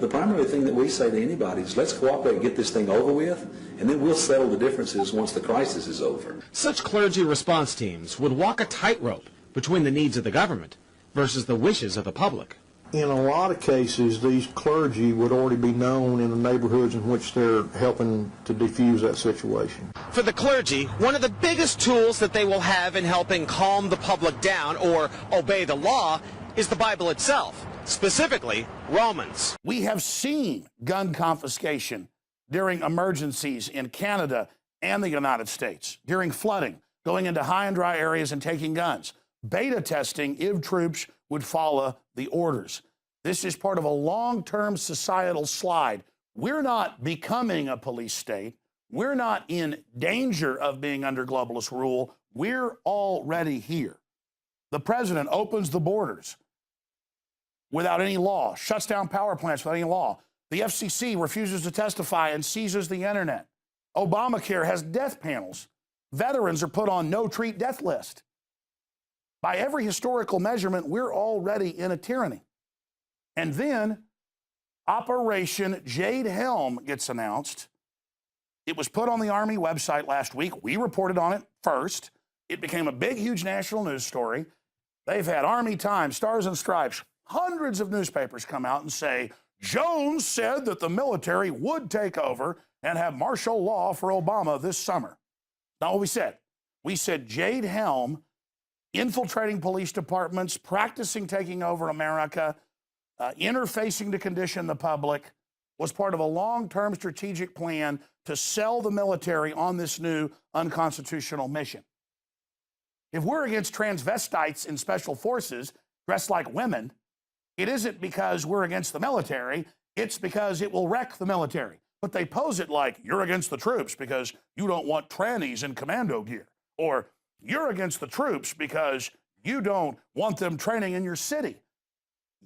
The primary thing that we say to anybody is let's cooperate and get this thing over with, and then we'll settle the differences once the crisis is over. Such clergy response teams would walk a tightrope between the needs of the government versus the wishes of the public. In a lot of cases, these clergy would already be known in the neighborhoods in which they're helping to defuse that situation. For the clergy, one of the biggest tools that they will have in helping calm the public down or obey the law is the Bible itself, specifically Romans. We have seen gun confiscation during emergencies in Canada and the United States, during flooding, going into high and dry areas and taking guns. Beta testing if troops would follow the orders. This is part of a long-term societal slide. We're not becoming a police state. We're not in danger of being under globalist rule. We're already here. The president opens the borders without any law, shuts down power plants without any law. The FCC refuses to testify and seizes the internet. Obamacare has death panels. Veterans are put on no-treat death list. By every historical measurement, we're already in a tyranny. And then Operation Jade Helm gets announced. It was put on the Army website last week. We reported on it first. It became a big, huge national news story. They've had Army Times, Stars and Stripes, hundreds of newspapers come out and say, Jones said that the military would take over and have martial law for Obama this summer. Not what we said. We said Jade Helm, infiltrating police departments, practicing taking over America, interfacing to condition the public, was part of a long-term strategic plan to sell the military on this new unconstitutional mission. If we're against transvestites in special forces dressed like women, it isn't because we're against the military, it's because it will wreck the military. But they pose it like, you're against the troops because you don't want trannies in commando gear. Or, you're against the troops because you don't want them training in your city.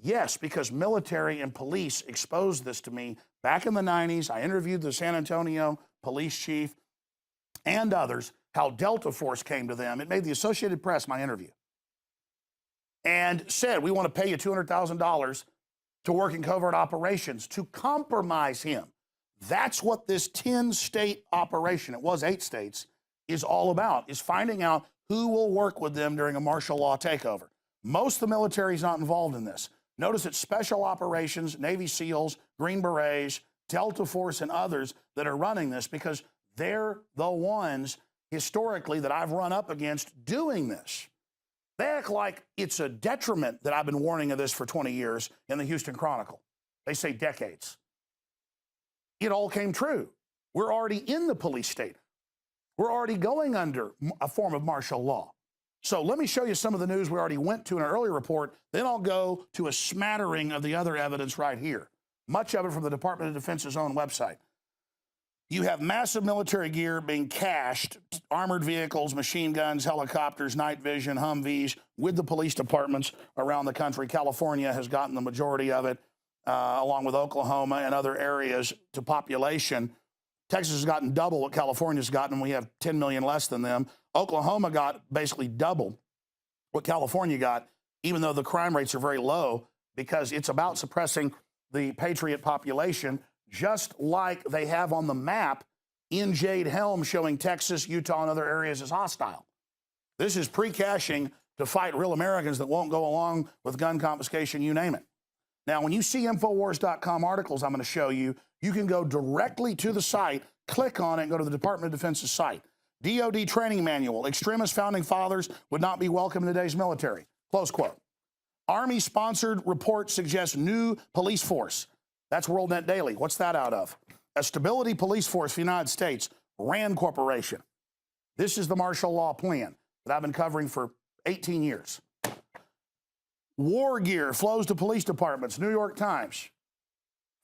Yes, because military and police exposed this to me back in the 90s. I interviewed the San Antonio police chief and others, how Delta Force came to them. It made the Associated Press my interview. And said, we want to pay you $200,000 to work in covert operations to compromise him. That's what this 10-state operation, it was 8 states, is all about, is finding out who will work with them during a martial law takeover. Most of the military is not involved in this. Notice it's special operations, Navy SEALs, Green Berets, Delta Force, and others that are running this because they're the ones historically that I've run up against doing this. They act like it's a detriment that I've been warning of this for 20 years in the Houston Chronicle. They say decades. It all came true. We're already in the police state. We're already going under a form of martial law. So let me show you some of the news we already went to in an earlier report. Then I'll go to a smattering of the other evidence right here. Much of it from the Department of Defense's own website. You have massive military gear being cached, armored vehicles, machine guns, helicopters, night vision, Humvees, with the police departments around the country. California has gotten the majority of it, along with Oklahoma and other areas to population. Texas has gotten double what California's gotten, and we have 10 million less than them. Oklahoma got basically double what California got, even though the crime rates are very low, because it's about suppressing the patriot population, just like they have on the map in Jade Helm showing Texas, Utah, and other areas as hostile. This is pre-caching to fight real Americans that won't go along with gun confiscation, you name it. Now, when you see Infowars.com articles I'm going to show you, you can go directly to the site, click on it, and go to the Department of Defense's site. DOD training manual, extremist founding fathers would not be welcome in today's military. Close quote. Army-sponsored report suggests new police force. That's WorldNet Daily. What's that out of? A stability police force for the United States, RAND Corporation. This is the martial law plan that I've been covering for 18 years. War gear flows to police departments, New York Times.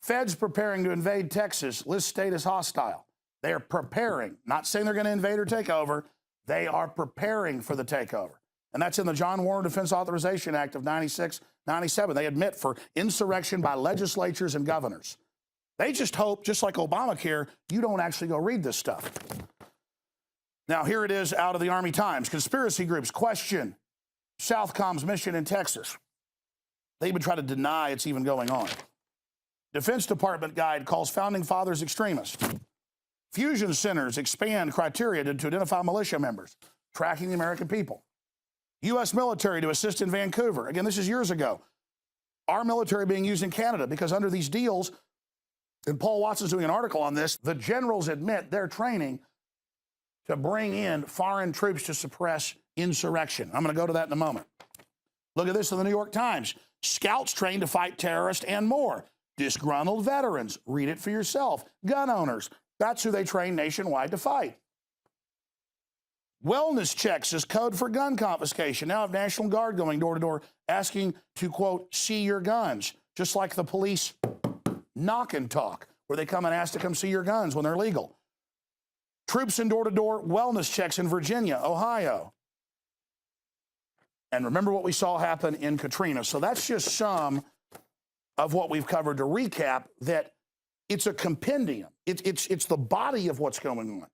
Feds preparing to invade Texas, list state as hostile. They are preparing, not saying they're going to invade or take over. They are preparing for the takeover. And that's in the John Warner Defense Authorization Act of 96, 97. They admit for insurrection by legislatures and governors. They just hope, just like Obamacare, you don't actually go read this stuff. Now, here it is out of the Army Times. Conspiracy groups question Southcom's mission in Texas. They even try to deny it's even going on. Defense Department guide calls founding fathers extremists. Fusion centers expand criteria to identify militia members, tracking the American people. U.S. military to assist in Vancouver. Again, this is years ago. Our military being used in Canada because under these deals, and Paul Watson's doing an article on this, the generals admit they're training to bring in foreign troops to suppress insurrection. I'm going to go to that in a moment. Look at this in the New York Times. Scouts trained to fight terrorists and more. Disgruntled veterans. Read it for yourself. Gun owners. That's who they train nationwide to fight. Wellness checks as code for gun confiscation. Now have National Guard going door to door asking to, quote, see your guns, just like the police knock and talk, where they come and ask to come see your guns when they're legal. Troops in door to door wellness checks in Virginia, Ohio. And remember what we saw happen in Katrina. So that's just some of what we've covered. To recap, that it's a compendium. It's the body of what's going on.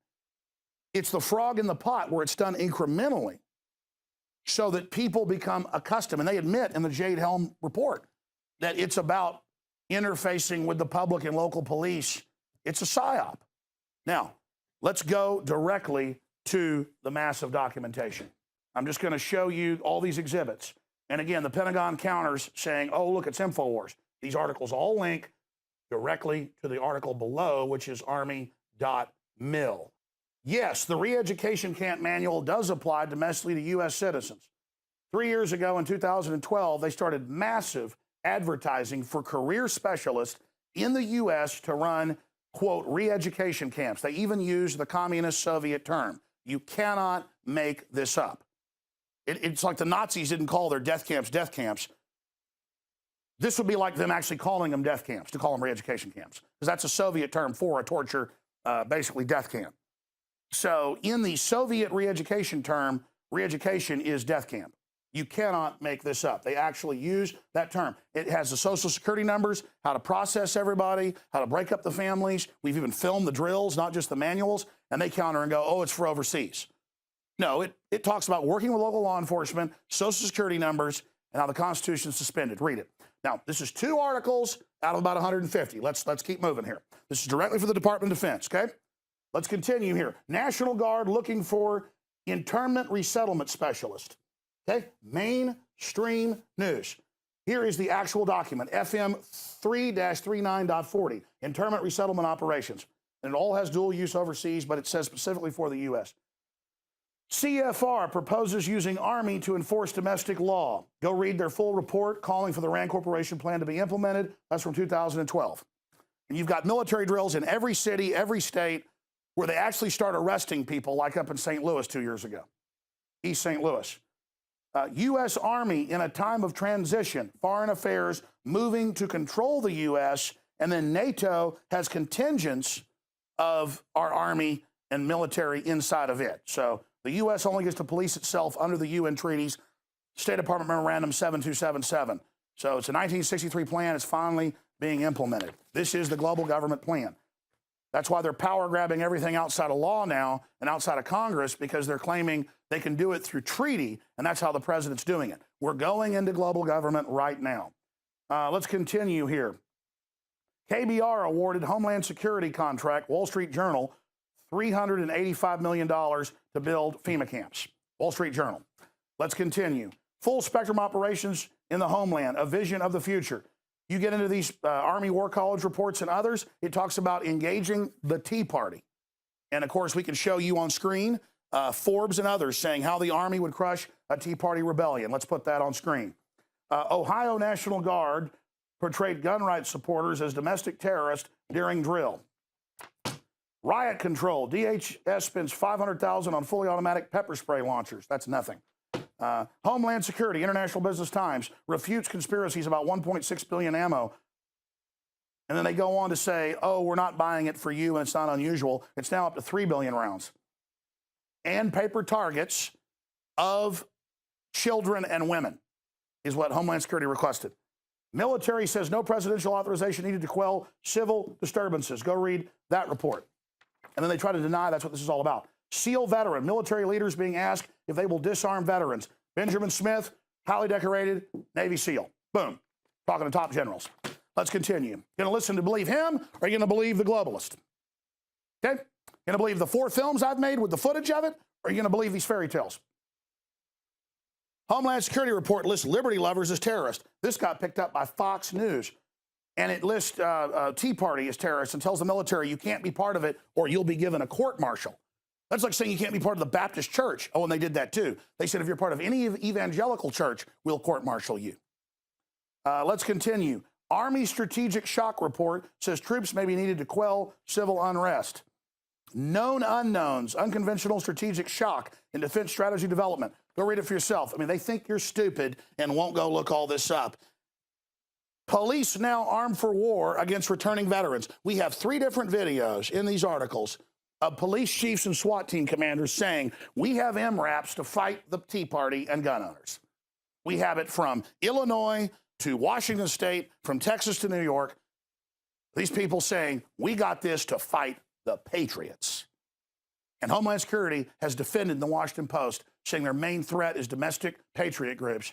It's the frog in the pot where it's done incrementally so that people become accustomed. And they admit in the Jade Helm report that it's about interfacing with the public and local police. It's a psyop. Now, let's go directly to the massive documentation. I'm just going to show you all these exhibits. And again, the Pentagon counters saying, oh, look, it's InfoWars. These articles all link directly to the article below, which is army.mil. Yes, the re-education camp manual does apply domestically to U.S. citizens. 3 years ago in 2012, they started massive advertising for career specialists in the U.S. to run, quote, re-education camps. They even used the communist Soviet term. You cannot make this up. It's like the Nazis didn't call their death camps. This would be like them actually calling them death camps, to call them re-education camps, because that's a Soviet term for a torture, basically death camp. So in the Soviet re-education term, re-education is death camp. You cannot make this up. They actually use that term. It has the social security numbers, how to process everybody, how to break up the families. We've even filmed the drills, not just the manuals, and they counter and go, oh, it's for overseas. No, it talks about working with local law enforcement, social security numbers, and how the Constitution is suspended. Read it. Now, this is 2 articles out of about 150. Let's keep moving here. This is directly for the Department of Defense, okay? Let's continue here. National Guard looking for internment resettlement specialist. Okay, mainstream news. Here is the actual document, FM 3-39.40, internment resettlement operations. And it all has dual use overseas, but it says specifically for the U.S. CFR proposes using Army to enforce domestic law. Go read their full report calling for the RAND Corporation plan to be implemented. That's from 2012. And you've got military drills in every city, every state, where they actually start arresting people, like up in St. Louis 2 years ago, East St. Louis. U.S. Army in a time of transition, foreign affairs moving to control the U.S., and then NATO has contingents of our Army and military inside of it. So the U.S. only gets to police itself under the UN treaties, State Department Memorandum 7277. So it's a 1963 plan. It's finally being implemented. This is the global government plan. That's why they're power grabbing everything outside of law now and outside of Congress, because they're claiming they can do it through treaty, and that's how the president's doing it. We're going into global government right now. Let's continue here. KBR awarded Homeland Security contract, Wall Street Journal, $385 million to build FEMA camps. Wall Street Journal. Let's continue. Full spectrum operations in the homeland, a vision of the future. You get into these Army War College reports and others, it talks about engaging the Tea Party. And of course, we can show you on screen Forbes and others saying how the Army would crush a Tea Party rebellion. Let's put that on screen. Ohio National Guard portrayed gun rights supporters as domestic terrorists during drill. Riot control. DHS spends $500,000 on fully automatic pepper spray launchers. That's nothing. Homeland Security, International Business Times, refutes conspiracies about 1.6 billion ammo. And then they go on to say, oh, we're not buying it for you, and it's not unusual. It's now up to 3 billion rounds. And paper targets of children and women is what Homeland Security requested. Military says no presidential authorization needed to quell civil disturbances. Go read that report. And then they try to deny that's what this is all about. SEAL veteran, military leaders being asked if they will disarm veterans. Benjamin Smith, highly decorated Navy SEAL. Boom. Talking to top generals. Let's continue. Going to listen to believe him, or are you going to believe the globalist? Okay? Going to believe the 4 films I've made with the footage of it, or are you going to believe these fairy tales? Homeland Security report lists liberty lovers as terrorists. This got picked up by Fox News. And it lists Tea Party as terrorists and tells the military you can't be part of it or you'll be given a court-martial. That's like saying you can't be part of the Baptist church. Oh, and they did that too. They said if you're part of any evangelical church, we'll court-martial you. Let's continue. Army Strategic Shock Report says troops may be needed to quell civil unrest. Known unknowns, unconventional strategic shock in defense strategy development. Go read it for yourself. I mean, they think you're stupid and won't go look all this up. Police now armed for war against returning veterans. We have 3 different videos in these articles of police chiefs and SWAT team commanders saying, we have MRAPs to fight the Tea Party and gun owners. We have it from Illinois to Washington State, from Texas to New York. These people saying, we got this to fight the patriots. And Homeland Security has defended in the Washington Post, saying their main threat is domestic patriot groups.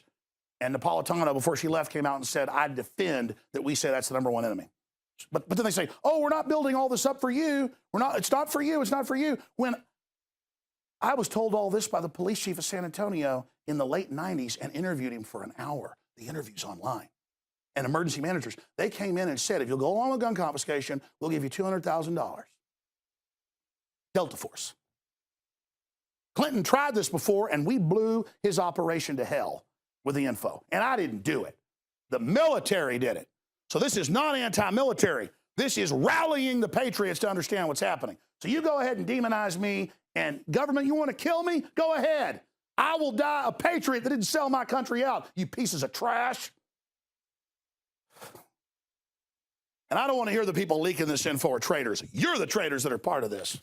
And Napolitano, before she left, came out and said, I defend that we say that's the #1 enemy. But then they say, oh, we're not building all this up for you. It's not for you. It's not for you. When I was told all this by the police chief of San Antonio in the late 90s and interviewed him for an hour. The interview's online. And emergency managers, they came in and said, if you'll go along with gun confiscation, we'll give you $200,000. Delta Force. Clinton tried this before, and we blew his operation to hell with the info. And I didn't do it. The military did it. So this is not anti-military. This is rallying the patriots to understand what's happening. So you go ahead and demonize me, and government, you want to kill me? Go ahead. I will die a patriot that didn't sell my country out, you pieces of trash. And I don't want to hear the people leaking this info are traitors. You're the traitors that are part of this.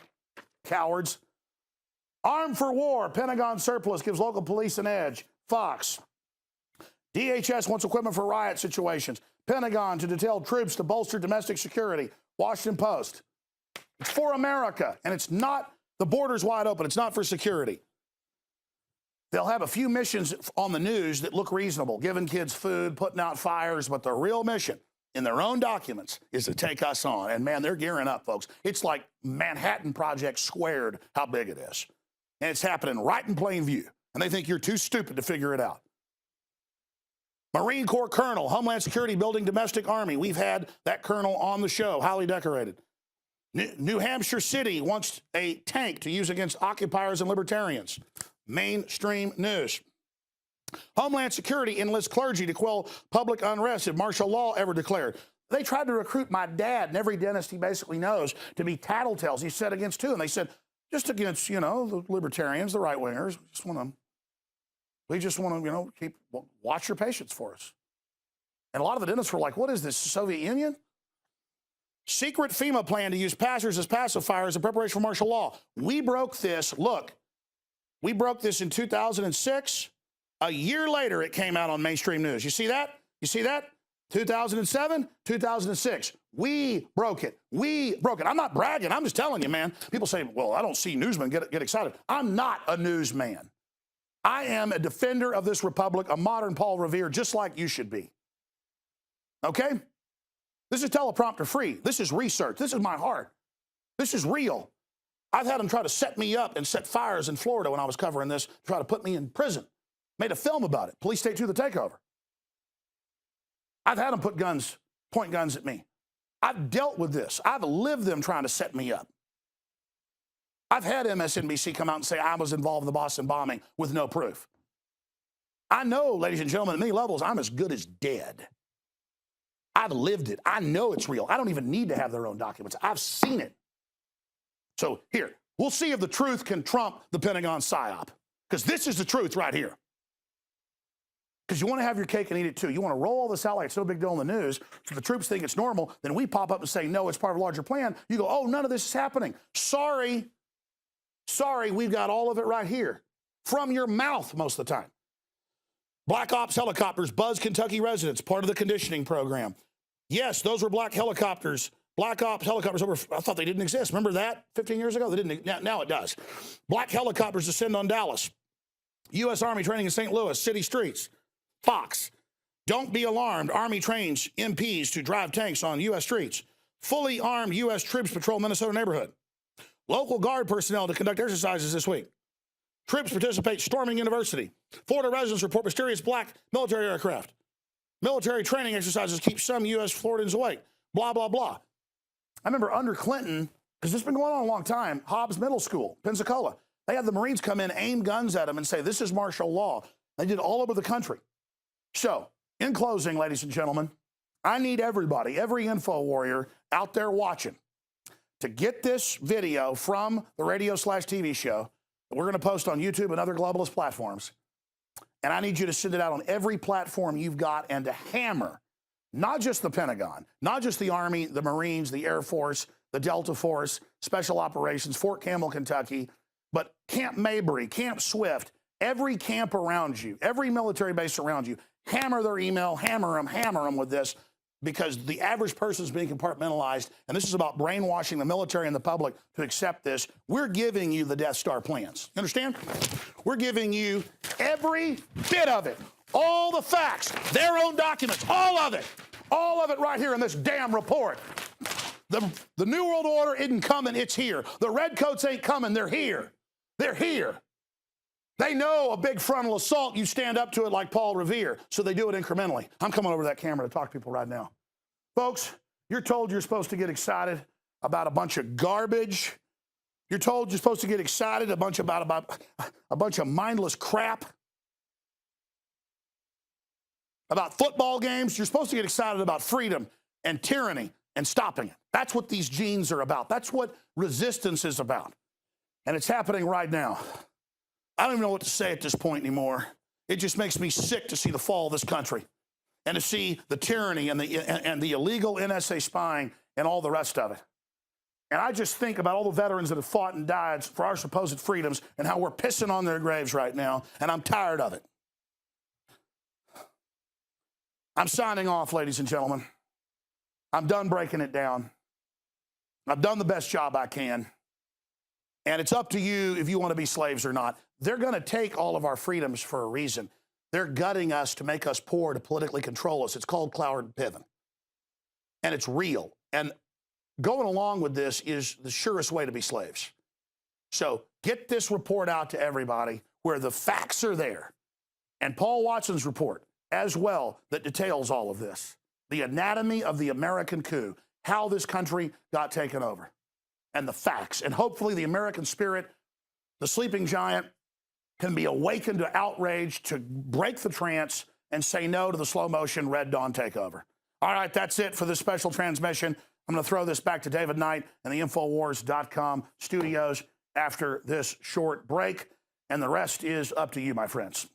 Cowards. Armed for war, Pentagon surplus gives local police an edge. Fox. DHS wants equipment for riot situations. Pentagon to detail troops to bolster domestic security. Washington Post. It's for America, and it's not, the border's wide open. It's not for security. They'll have a few missions on the news that look reasonable, giving kids food, putting out fires, but the real mission in their own documents is to take us on. And man, they're gearing up, folks. It's like Manhattan Project squared how big it is. And it's happening right in plain view. And they think you're too stupid to figure it out. Marine Corps Colonel, Homeland Security building domestic army. We've had that colonel on the show, highly decorated. New Hampshire City wants a tank to use against occupiers and libertarians. Mainstream news. Homeland Security enlists clergy to quell public unrest if martial law ever declared. They tried to recruit my dad and every dentist he basically knows to be tattletales. He said against 2, and they said, just against, the libertarians, the right-wingers. We just want to, watch your patients for us. And a lot of the dentists were like, what is this, Soviet Union? Secret FEMA plan to use passers as pacifiers in preparation for martial law. We broke this. Look, we broke this in 2006. A year later, it came out on mainstream news. You see that? 2007, 2006. We broke it. I'm not bragging. I'm just telling you, man. People say, well, I don't see newsmen get excited. I'm not a newsman. I am a defender of this republic, a modern Paul Revere, just like you should be. Okay? This is teleprompter free. This is research. This is my heart. This is real. I've had them try to set me up and set fires in Florida when I was covering this, try to put me in prison. Made a film about it. Police State 2, the takeover. I've had them point guns at me. I've dealt with this. I've lived them trying to set me up. I've had MSNBC come out and say I was involved in the Boston bombing with no proof. I know, ladies and gentlemen, at many levels, I'm as good as dead. I've lived it. I know it's real. I don't even need to have their own documents. I've seen it. So here, we'll see if the truth can trump the Pentagon psyop, because this is the truth right here. Because you want to have your cake and eat it too. You want to roll all this out like it's no big deal in the news, so the troops think it's normal, then we pop up and say, no, it's part of a larger plan. You go, oh, none of this is happening. Sorry, we've got all of it right here. From your mouth most of the time. Black Ops helicopters buzz Kentucky residents, part of the conditioning program. Yes, those were black helicopters. Black Ops helicopters, I thought they didn't exist. Remember that 15 years ago? They didn't. Now it does. Black helicopters descend on Dallas. U.S. Army training in St. Louis, city streets. Fox. Don't be alarmed. Army trains MPs to drive tanks on U.S. streets. Fully armed U.S. troops patrol Minnesota neighborhood. Local Guard personnel to conduct exercises this week. Troops participate storming university. Florida residents report mysterious black military aircraft. Military training exercises keep some U.S. Floridians awake. Blah, blah, blah. I remember under Clinton, because this has been going on a long time, Hobbs Middle School, Pensacola. They had the Marines come in, aim guns at them, and say, this is martial law. They did it all over the country. So, in closing, ladies and gentlemen, I need everybody, every info warrior out there watching, to get this video from the radio/TV show that we're going to post on YouTube and other globalist platforms. And I need you to send it out on every platform you've got and to hammer, not just the Pentagon, not just the Army, the Marines, the Air Force, the Delta Force, Special Operations, Fort Campbell, Kentucky, but Camp Mabry, Camp Swift, every camp around you, every military base around you, hammer their email, hammer them with this, because the average person is being compartmentalized, and this is about brainwashing the military and the public to accept this. We're giving you the Death Star plans. You understand? We're giving you every bit of it, all the facts, their own documents, all of it right here in this damn report. The New World Order isn't coming, it's here. The Redcoats ain't coming, they're here. They're here. They know a big frontal assault, you stand up to it like Paul Revere, so they do it incrementally. I'm coming over to that camera to talk to people right now. Folks, you're told you're supposed to get excited about a bunch of garbage. You're told you're supposed to get excited about a bunch of mindless crap. About football games, you're supposed to get excited about freedom and tyranny and stopping it. That's what these genes are about. That's what resistance is about. And it's happening right now. I don't even know what to say at this point anymore. It just makes me sick to see the fall of this country and to see the tyranny and the illegal NSA spying and all the rest of it. And I just think about all the veterans that have fought and died for our supposed freedoms and how we're pissing on their graves right now, and I'm tired of it. I'm signing off, ladies and gentlemen. I'm done breaking it down. I've done the best job I can. And it's up to you if you want to be slaves or not. They're going to take all of our freedoms for a reason. They're gutting us to make us poor, to politically control us. It's called Cloward Piven. And it's real. And going along with this is the surest way to be slaves. So get this report out to everybody where the facts are there. And Paul Watson's report as well that details all of this. The anatomy of the American coup, how this country got taken over, and the facts. And hopefully the American spirit, the sleeping giant, can be awakened to outrage, to break the trance and say no to the slow motion Red Dawn takeover. All right, that's it for this special transmission. I'm going to throw this back to David Knight and the Infowars.com studios after this short break, and the rest is up to you, my friends.